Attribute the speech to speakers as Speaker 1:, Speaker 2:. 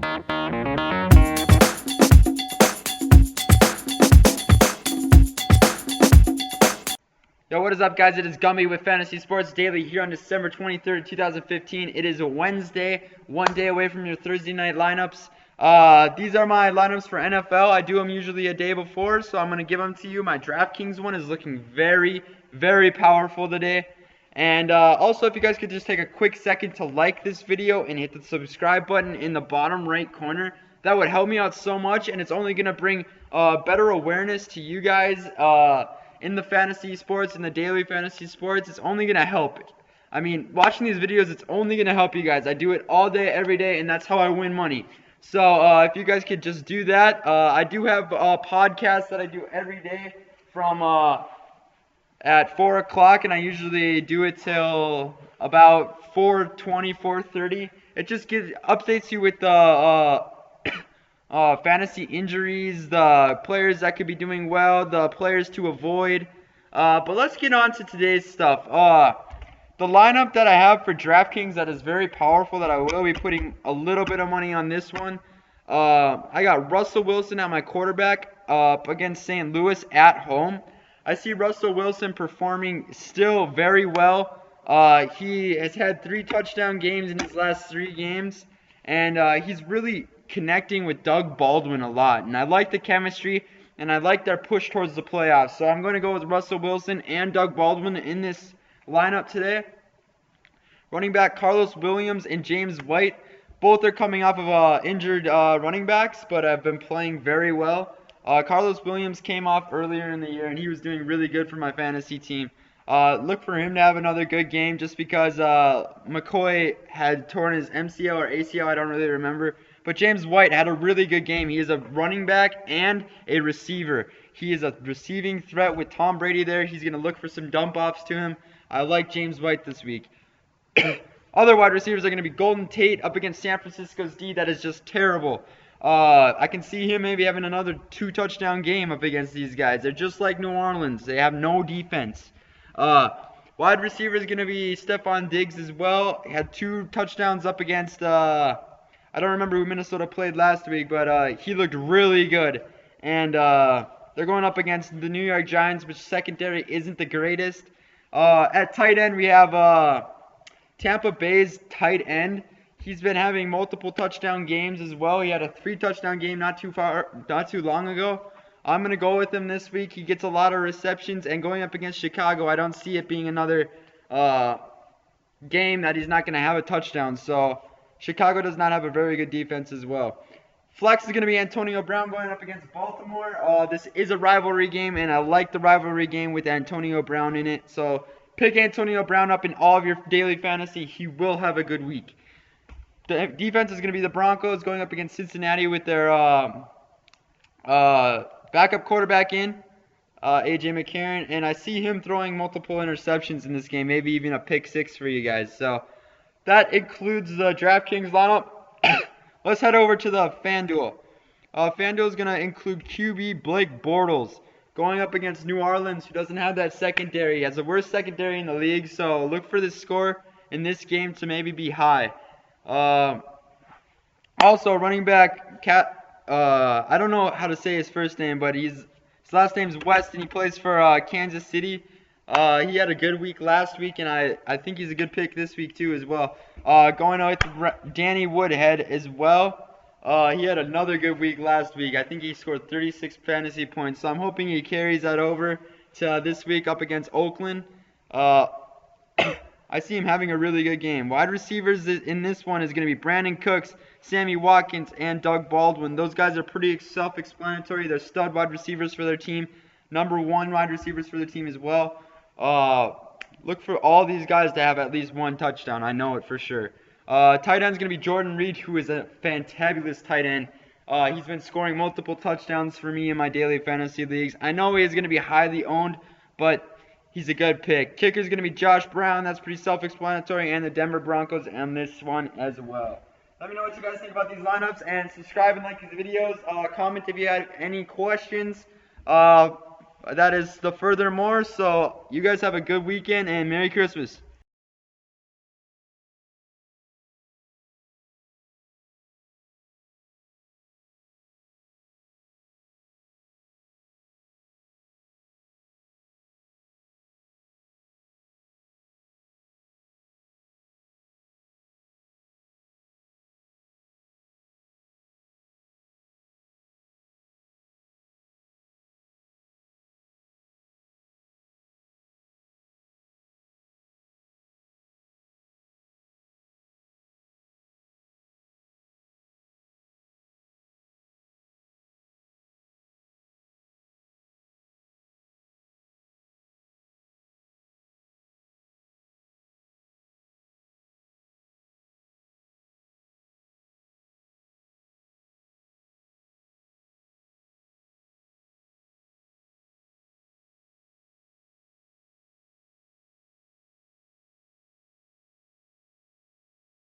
Speaker 1: Yo, what is up, guys? It is Gummy with Fantasy Sports Daily here on December 23rd, 2015. It is a Wednesday, one day away from your Thursday night lineups. These are my lineups for NFL. I do them usually a day before, so I'm going to give them to you. My Draftkings one is looking very, very powerful today. And also, if you guys could just take a quick second to like this video and hit the subscribe button in the bottom right corner, that would help me out so much, and it's only going to bring better awareness to you guys in the fantasy sports, in the daily fantasy sports. It's only going to help. I mean, watching these videos, it's only going to help you guys. I do it all day, every day, and that's how I win money. So if you guys could just do that. I do have podcasts that I do every day from at 4 o'clock, and I usually do it till about 4:20, 4:30. It just updates you with the fantasy injuries, the players that could be doing well, the players to avoid. But let's get on to today's stuff. The lineup that I have for Draftkings that is very powerful, that I will be putting a little bit of money on this one. I got Russell Wilson at my quarterback up against St. Louis at home. I see Russell Wilson performing still very well. He has had 3 touchdown games in his last 3 games, and he's really connecting with Doug Baldwin a lot, and I like the chemistry, and I like their push towards the playoffs. So I'm going to go with Russell Wilson and Doug Baldwin in this lineup today. Running back Carlos Williams and James White, both are coming off of injured running backs, but have been playing very well. Carlos Williams came off earlier in the year, and he was doing really good for my fantasy team. Look for him to have another good game, just because McCoy had torn his MCL or ACL, I don't really remember. But James White had a really good game. He is a running back and a receiver. He is a receiving threat with Tom Brady there. He's going to look for some dump offs to him. I like James White this week. Other wide receivers are going to be Golden Tate up against San Francisco's D. That is just terrible. I can see him maybe having another 2-touchdown game up against these guys. They're just like New Orleans. They have no defense. Wide receiver is going to be Stephon Diggs as well. He had 2 touchdowns up against I don't remember who Minnesota played last week, but he looked really good. And they're going up against the New York Giants, which secondary isn't the greatest. At tight end, we have Tampa Bay's tight end. He's been having multiple touchdown games as well. He had a 3-touchdown game not too long ago. I'm going to go with him this week. He gets a lot of receptions, and going up against Chicago, I don't see it being another game that he's not going to have a touchdown. So Chicago does not have a very good defense as well. Flex is going to be Antonio Brown going up against Baltimore. This is a rivalry game, and I like the rivalry game with Antonio Brown in it. So pick Antonio Brown up in all of your daily fantasy. He will have a good week. The defense is going to be the Broncos going up against Cincinnati with their backup quarterback in, A.J. McCarron. And I see him throwing multiple interceptions in this game, maybe even a pick 6 for you guys. So that includes the Draftkings lineup. Let's head over to the Fanduel. Fanduel is going to include QB Blake Bortles going up against New Orleans, who doesn't have that secondary. He has the worst secondary in the league, so look for this score in this game to maybe be high. Also, running back, I don't know how to say his first name, but his last name's West, and he plays for Kansas City. He had a good week last week, and I think he's a good pick this week too as well. Going with Danny Woodhead as well. He had another good week last week. I think he scored 36 fantasy points, so I'm hoping he carries that over to this week up against Oakland. I see him having a really good game. Wide receivers in this one is going to be Brandon Cooks, Sammy Watkins, and Doug Baldwin. Those guys are pretty self-explanatory. They're stud wide receivers for their team. Number 1 wide receivers for the team as well. Look for all these guys to have at least 1 touchdown. I know it for sure. Tight end is going to be Jordan Reed, who is a fantabulous tight end. He's been scoring multiple touchdowns for me in my daily fantasy leagues. I know he is going to be highly owned, but he's a good pick. Kicker is going to be Josh Brown. That's pretty self-explanatory. And the Denver Broncos on this one as well. Let me know what you guys think about these lineups, and subscribe and like these videos. Comment if you have any questions. That is the furthermore. So you guys have a good weekend, and Merry Christmas.